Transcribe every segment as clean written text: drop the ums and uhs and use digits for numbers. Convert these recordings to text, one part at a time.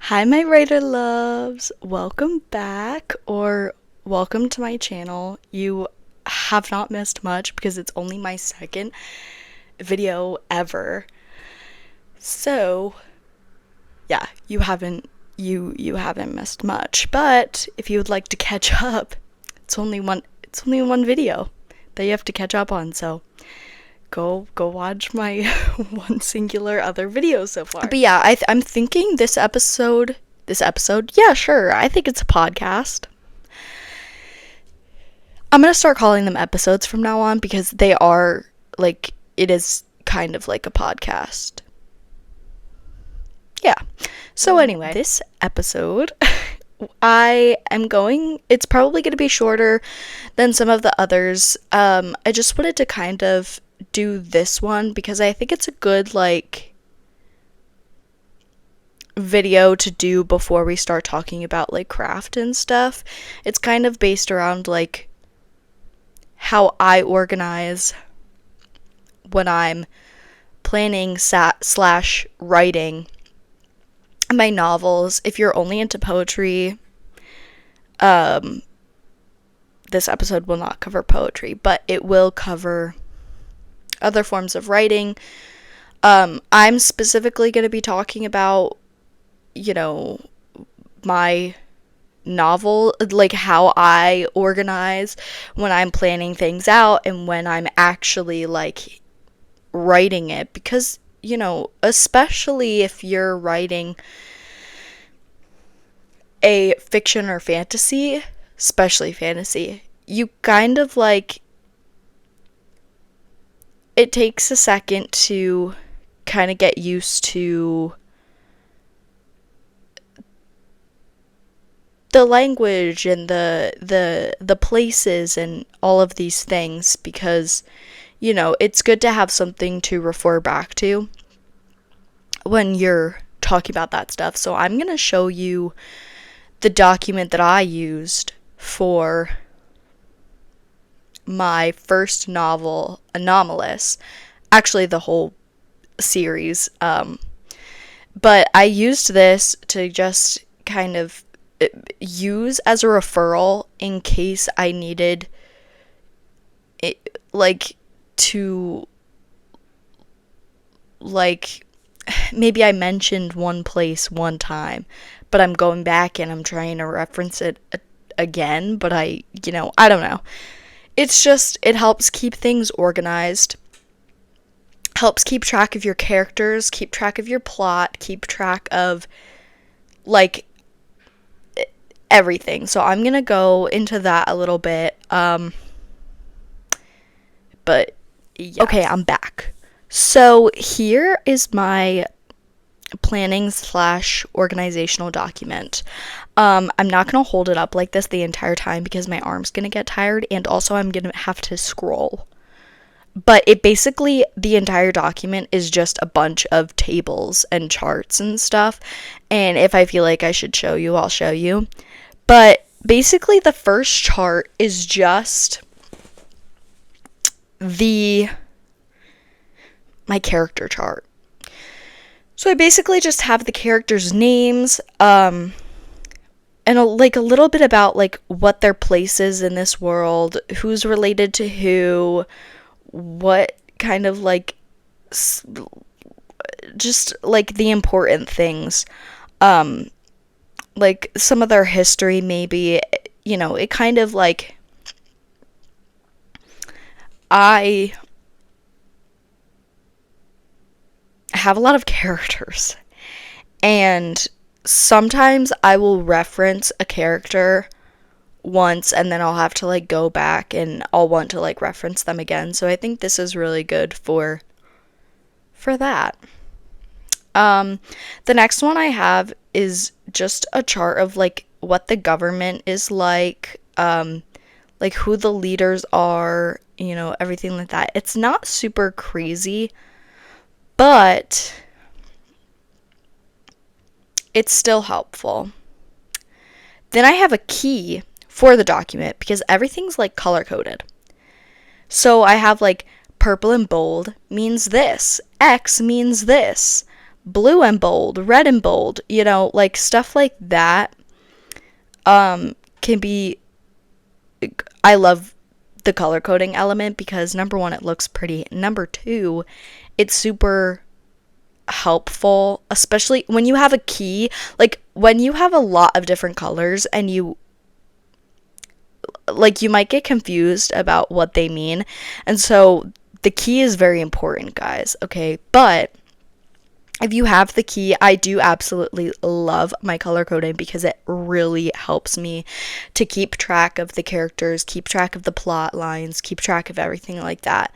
Hi, my writer loves. Welcome back, or welcome to my channel. You have not missed much because it's only my second video ever. So, yeah, you haven't missed much. But if you would like to catch up, it's only one video that you have to catch up on. So, go watch my one singular other video so far. But yeah, I'm thinking this episode, yeah, sure, I think it's a podcast. I'm gonna start calling them episodes from now on because they are, like, it is kind of like a podcast. Yeah. So anyway, this episode it's probably going to be shorter than some of the others. I just wanted to kind of do this one because I think it's a good, like, video to do before we start talking about, like, craft and stuff. It's kind of based around, like, how I organize when I'm planning slash writing my novels. If you're only into poetry, this episode will not cover poetry, but it will cover other forms of writing. I'm specifically going to be talking about, my novel, like how I organize when I'm planning things out and when I'm actually, like, writing it. Because, especially if you're writing a fiction or fantasy, especially fantasy, you kind of, like, it takes a second to kind of get used to the language and the places and all of these things, because it's good to have something to refer back to when you're talking about that stuff. So I'm going to show you the document that I used for my first novel, Anomalous. Actually, the whole series. But I used this to just kind of use as a referral in case I needed it, like, to, like, maybe I mentioned one place one time, but I'm going back and I'm trying to reference it again, but I don't know. It's just, it helps keep things organized, helps keep track of your characters, keep track of your plot, keep track of, like, everything. So I'm gonna go into that a little bit. But yeah. Okay, I'm back. So here is my planning slash organizational document. I'm not gonna hold it up like this the entire time because my arm's gonna get tired, and also I'm gonna have to scroll. But it basically, the entire document is just a bunch of tables and charts and stuff. And if I feel like I should show you, I'll show you. But basically, the first chart is just my character chart. So I basically just have the characters' names, and a little bit about, like, what their place is in this world, who's related to who, what kind of, like, just, like, the important things, like, some of their history, maybe, it kind of, like, I have a lot of characters, and sometimes I will reference a character once, and then I'll have to, like, go back, and I'll want to, like, reference them again, so I think this is really good for that. The next one I have is just a chart of, like, what the government is like who the leaders are, everything like that. It's not super crazy, but it's still helpful. Then I have a key for the document because everything's, like, color coded. So I have, like, purple and bold means this, X means this, blue and bold, red and bold, you know, like stuff like that can be, I love the color coding element because number one, it looks pretty. Number two, it's super helpful, especially when you have a key, like when you have a lot of different colors and you might get confused about what they mean. And so the key is very important, guys, okay? But if you have the key, I do absolutely love my color coding because it really helps me to keep track of the characters, keep track of the plot lines, keep track of everything like that.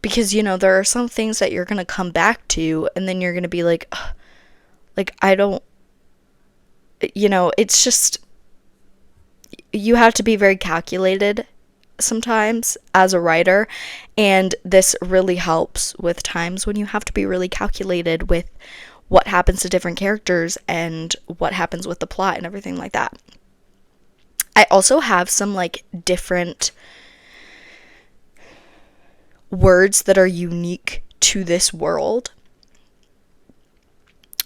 Because, you know, there are some things that you're going to come back to and then you're going to be like, ugh, like, I don't, you know, it's just, you have to be very calculated sometimes as a writer, and this really helps with times when you have to be really calculated with what happens to different characters and what happens with the plot and everything like that. I also have some like different words that are unique to this world.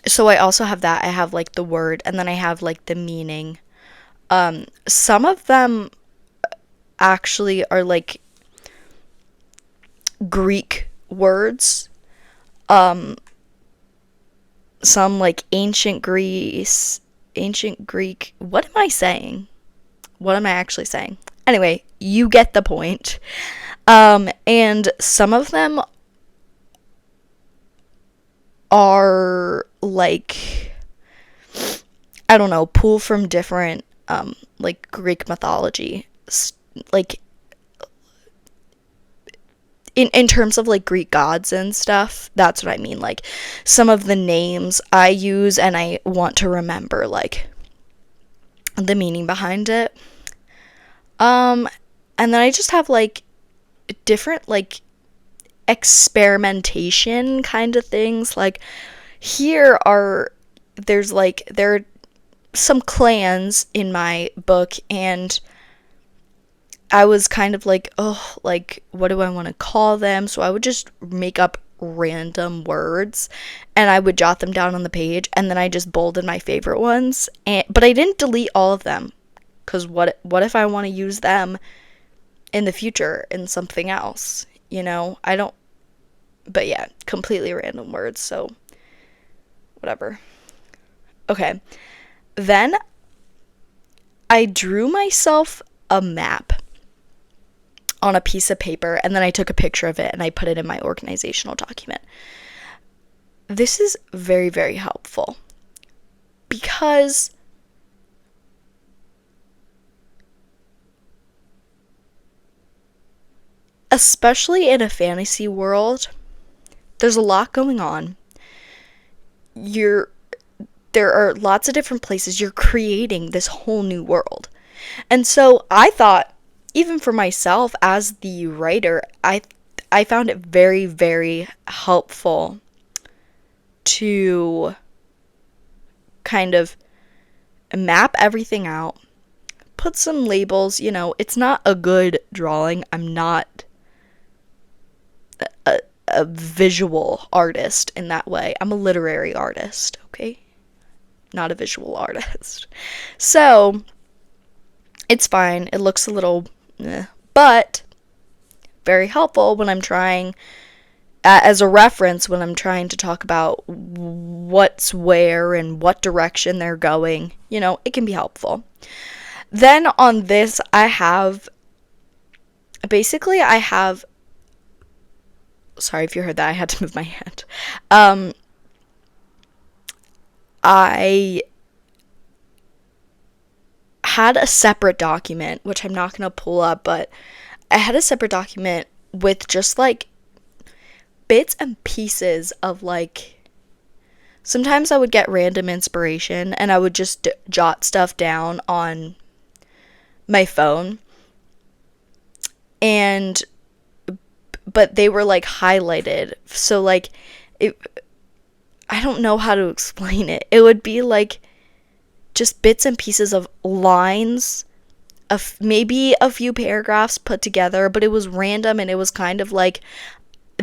So I also have that. I have like the word and then I have like the meaning. Some of them actually are like Greek words. Some like ancient Greek. What am I saying? What am I actually saying? Anyway, you get the point. And some of them are like, I don't know, pull from different like Greek mythology, like in terms of like Greek gods and stuff. That's what I mean. Like some of the names I use and I want to remember like the meaning behind it. And then I just have like different like experimentation kind of things. Like there are some clans in my book, and I was kind of like, oh, like, what do I want to call them? So I would just make up random words and I would jot them down on the page, and then I just bolded my favorite ones. But I didn't delete all of them, because what if I want to use them in the future in something else? You know, I don't. But yeah, completely random words, so whatever. Okay. Then I drew myself a map on a piece of paper, and then I took a picture of it and I put it in my organizational document. This is very, very helpful because especially in a fantasy world, there's a lot going on. There are lots of different places. You're creating this whole new world. And so I thought, even for myself as the writer, I found it very, very helpful to kind of map everything out, put some labels. You know, it's not a good drawing. I'm not a visual artist in that way. I'm a literary artist, okay? Not a visual artist. So it's fine. It looks a little but very helpful when I'm trying, as a reference, when I'm trying to talk about what's where and what direction they're going. You know, it can be helpful. Then on this, I have, sorry if you heard that, I had to move my hand. I had a separate document, which I'm not going to pull up, but I had a separate document with just like bits and pieces of like, sometimes I would get random inspiration and I would just jot stuff down on my phone, but they were like highlighted, so like I don't know how to explain it. It would be like just bits and pieces of lines, of maybe a few paragraphs put together, but it was random, and it was kind of like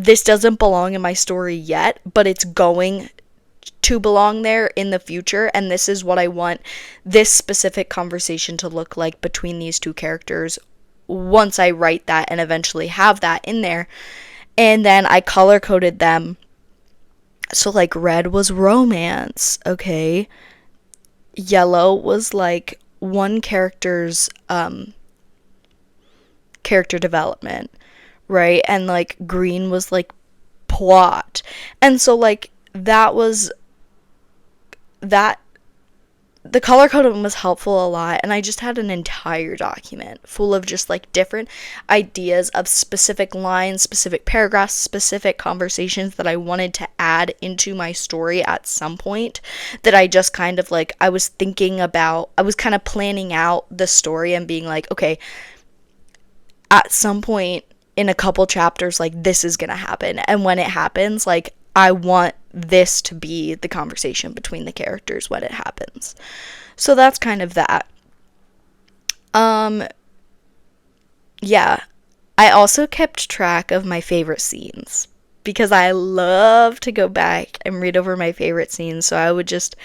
this doesn't belong in my story yet, but it's going to belong there in the future, and this is what I want this specific conversation to look like between these two characters once I write that and eventually have that in there. And then I color coded them. So like red was romance, okay? Yellow was like one character's character development, right? And like green was like plot. And so like that was that the color coding was helpful a lot, and I just had an entire document full of just like different ideas of specific lines, specific paragraphs, specific conversations that I wanted to add into my story at some point, that I just kind of like, I was thinking about, I was kind of planning out the story and being like, okay, at some point in a couple chapters, like this is gonna happen, and when it happens, like I want this to be the conversation between the characters when it happens. So that's kind of that. Yeah. I also kept track of my favorite scenes because I love to go back and read over my favorite scenes. So I would just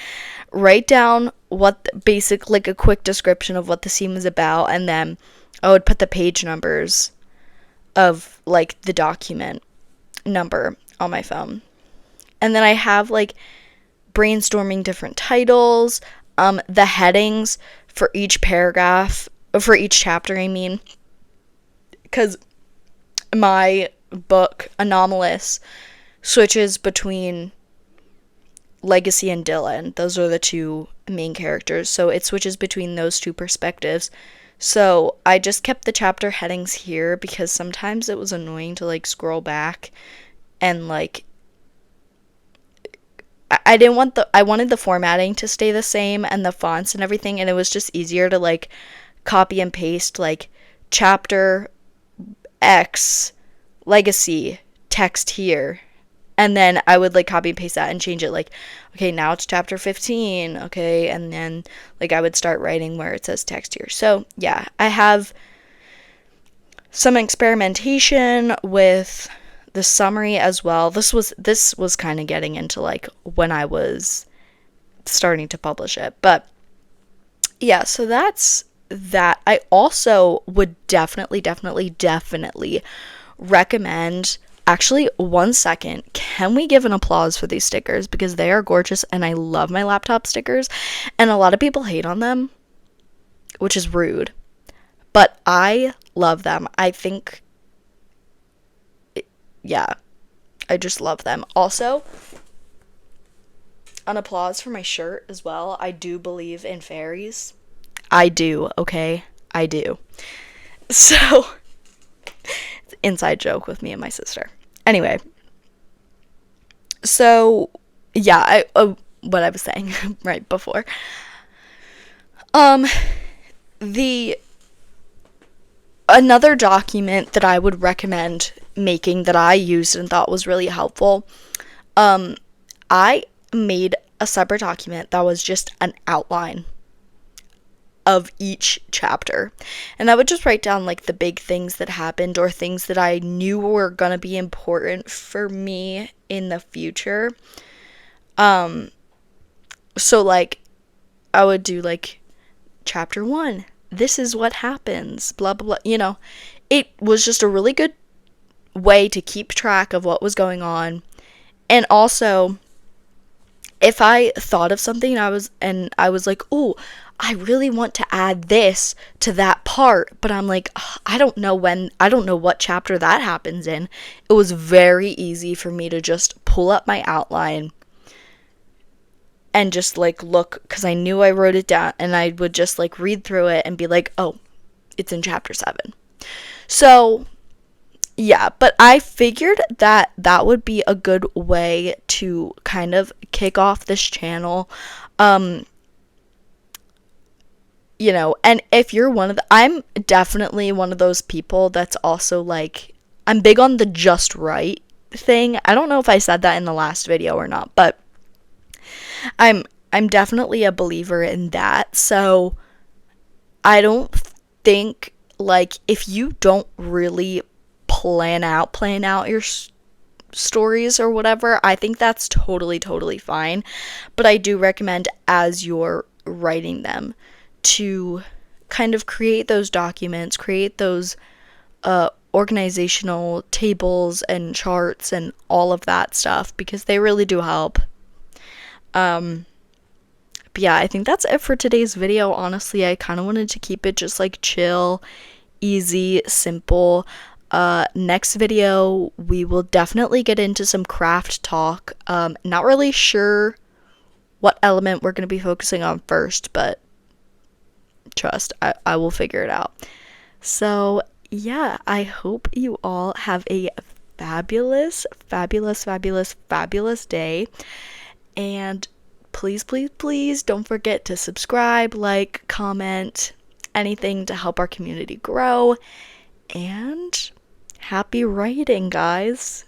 write down what basic, like a quick description of what the scene was about, and then I would put the page numbers of like the document number on my phone. And then I have like brainstorming different titles, the headings for each paragraph, for each chapter, I mean. Because my book, Anomalous, switches between Legacy and Dylan. Those are the two main characters. So it switches between those two perspectives. So I just kept the chapter headings here because sometimes it was annoying to like scroll back and like I didn't want I wanted the formatting to stay the same and the fonts and everything, and it was just easier to like copy and paste like chapter X legacy text here, and then I would like copy and paste that and change it, like, okay, now it's chapter 15, okay, and then like I would start writing where it says text here. So yeah, I have some experimentation with the summary as well. This was kind of getting into like when I was starting to publish it. But yeah, so that's that. I also would definitely recommend, actually, 1 second, can we give an applause for these stickers, because they are gorgeous and I love my laptop stickers, and a lot of people hate on them, which is rude, but I love them. I think, yeah, I just love them. Also, an applause for my shirt as well. I do believe in fairies. I do, okay? I do. So, it's an inside joke with me and my sister. Anyway, so, yeah, what I was saying right before. Another document that I would recommend making that I used and thought was really helpful, I made a separate document that was just an outline of each chapter, and I would just write down like the big things that happened or things that I knew were gonna be important for me in the future. So like I would do like chapter 1, this is what happens, blah blah blah, it was just a really good way to keep track of what was going on. And also, if I thought of something and I was like, oh, I really want to add this to that part, but I'm like, I don't know what chapter that happens in. It was very easy for me to just pull up my outline and just like look, because I knew I wrote it down, and I would just like read through it and be like, oh, it's in chapter 7. So yeah, but I figured that that would be a good way to kind of kick off this channel. And if you're I'm definitely one of those people that's also like, I'm big on the just right thing. I don't know if I said that in the last video or not, but I'm definitely a believer in that. So I don't think, like, if you don't really plan out stories or whatever, I think that's totally fine. But I do recommend, as you're writing them, to kind of create those documents, create those organizational tables and charts and all of that stuff, because they really do help. But yeah, I think that's it for today's video. Honestly, I kind of wanted to keep it just like chill, easy, simple. Next video, we will definitely get into some craft talk. Not really sure what element we're going to be focusing on first, but trust, I will figure it out. So, yeah, I hope you all have a fabulous day. And please don't forget to subscribe, like, comment, anything to help our community grow. And happy writing, guys!